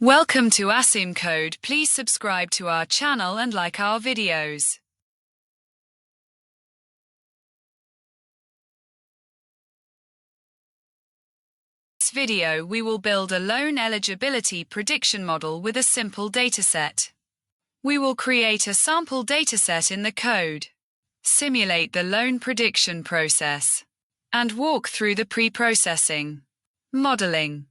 Welcome to ASIM Code. Please subscribe to our channel and like our videos. In this video, we will build a loan eligibility prediction model with a simple dataset. We will create a sample dataset in the code, simulate the loan prediction process, and walk through the pre-processing, modeling,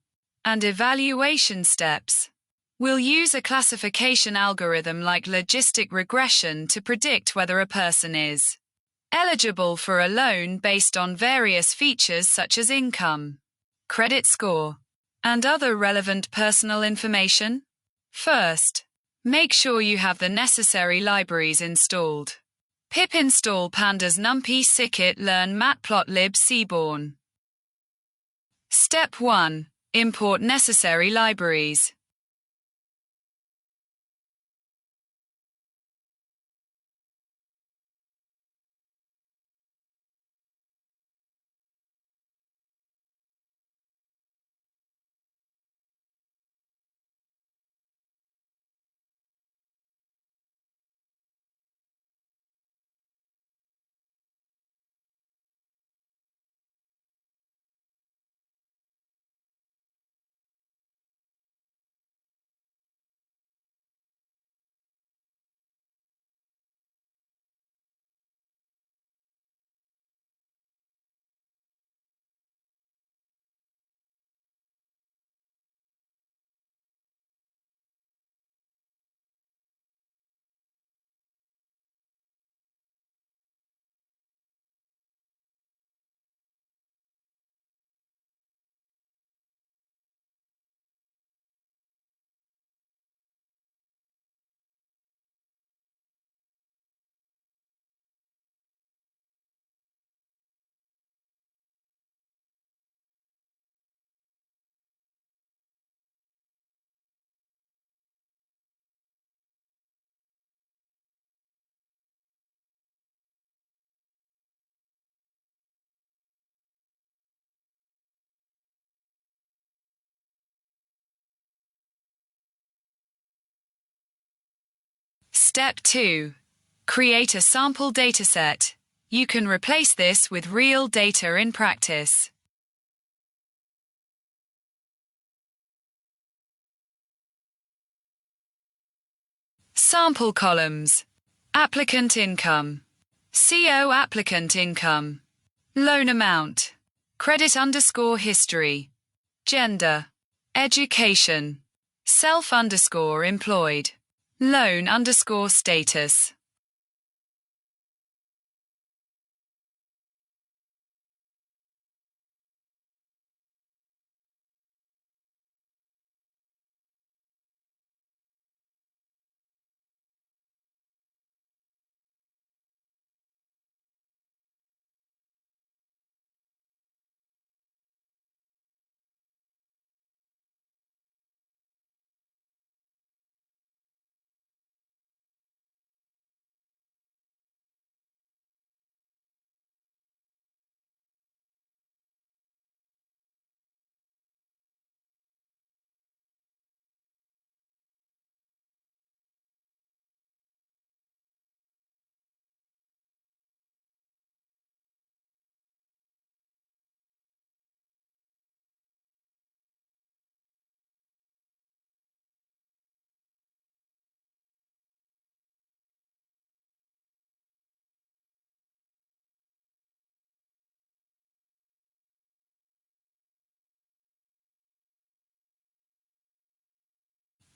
and evaluation steps. We'll use a classification algorithm like logistic regression to predict whether a person is eligible for a loan based on various features such as income, credit score, and other relevant personal information. First, make sure you have the necessary libraries installed. Pip install pandas numpy scikit learn matplotlib seaborn. Step 1. Import necessary libraries. Step 2. Create a sample dataset. You can replace this with real data in practice. Sample columns: applicant income, CO applicant income, loan amount, credit underscore history, gender, education, self underscore employed, loan underscore status.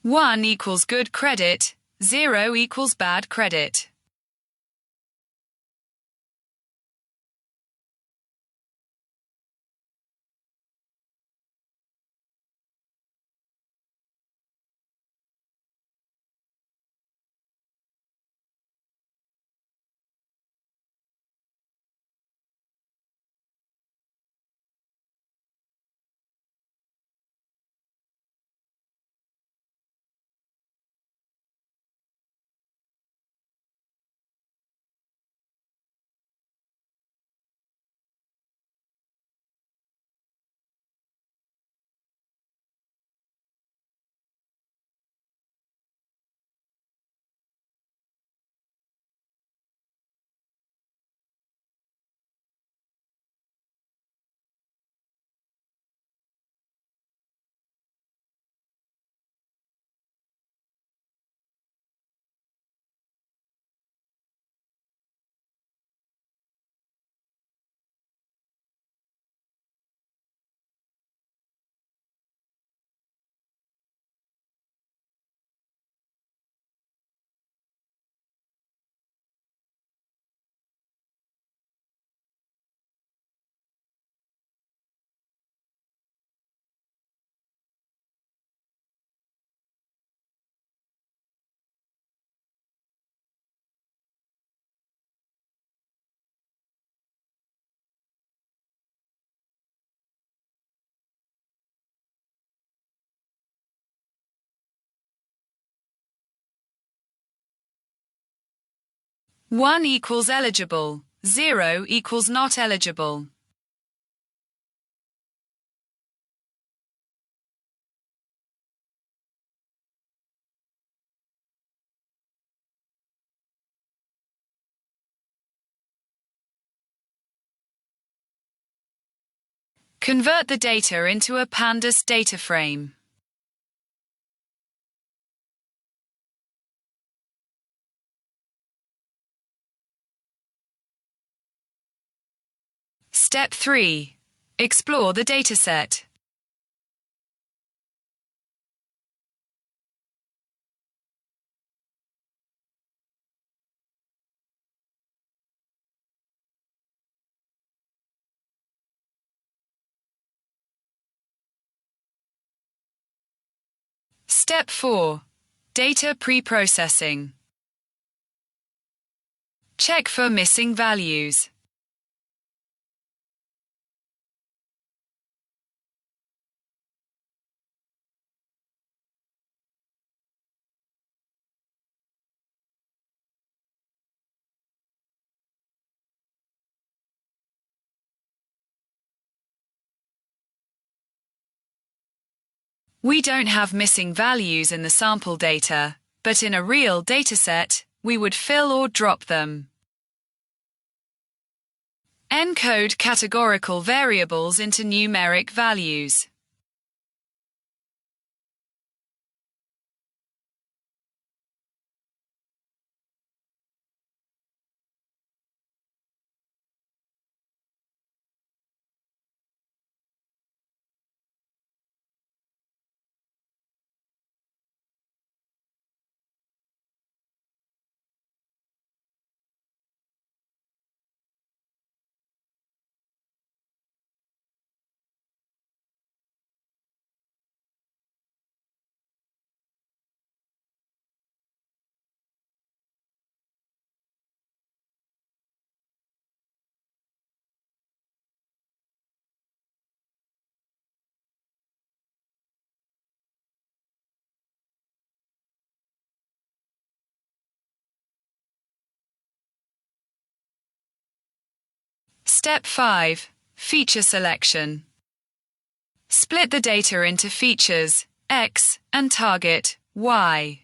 One equals good credit, 0 equals bad credit. 1 equals eligible, 0 equals not eligible. Convert the data into a pandas data frame. Step 3. Explore the dataset. Step 4. Data pre-processing. Check for missing values. We don't have missing values in the sample data, but in a real dataset, we would fill or drop them. Encode categorical variables into numeric values. Step 5. Feature selection. Split the data into features, X, and target, Y.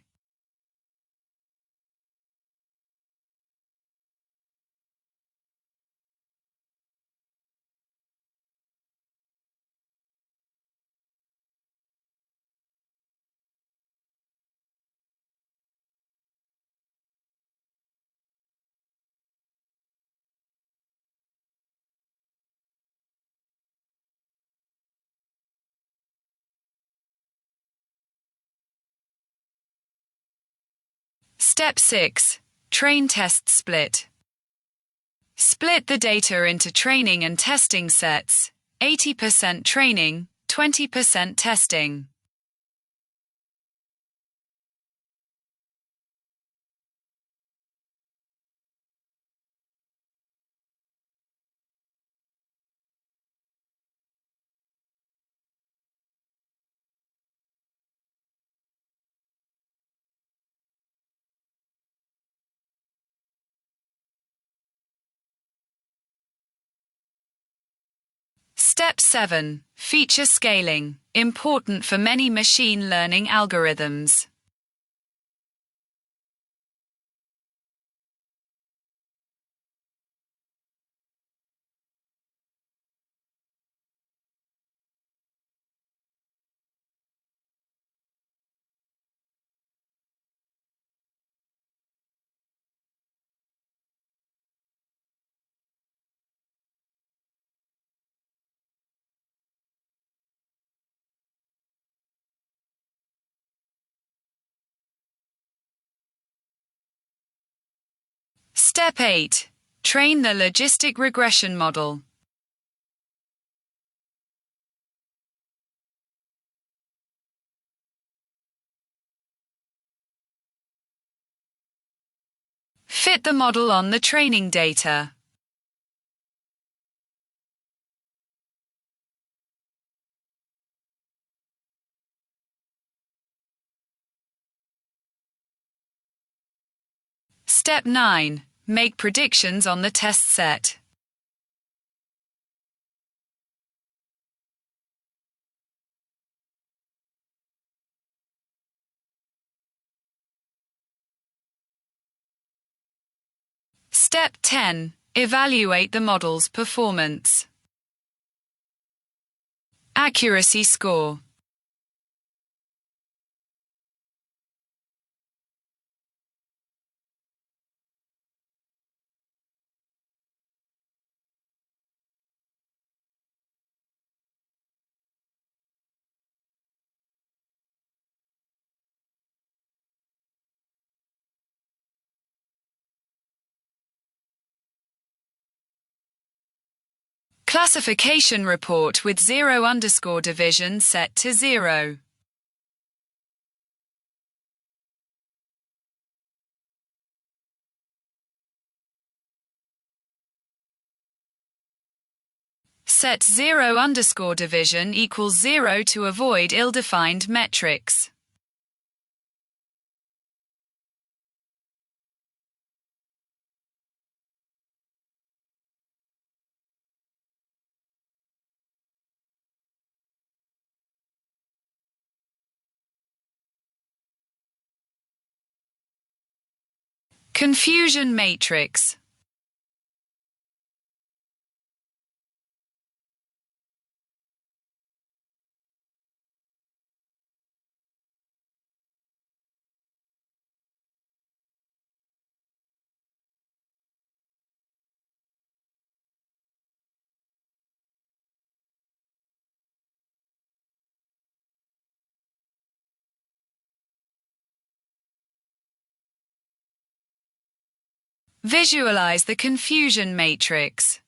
Step 6. Train test split. Split the data into training and testing sets, 80% training, 20% testing. Step 7. Feature scaling, important for many machine learning algorithms. Step 8. Train the logistic regression model. Fit the model on the training data. Step 9. Make predictions on the test set. Step 10. Evaluate the model's performance. Accuracy score. Classification report with 0_ division set to 0. Set 0_ division equals 0 to avoid ill-defined metrics. Confusion matrix. Visualize the confusion matrix.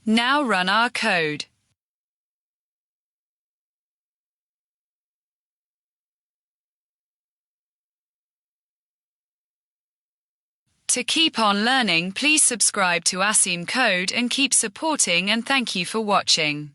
Now run our code. To keep on learning, please subscribe to Asim Code and keep supporting, and thank you for watching.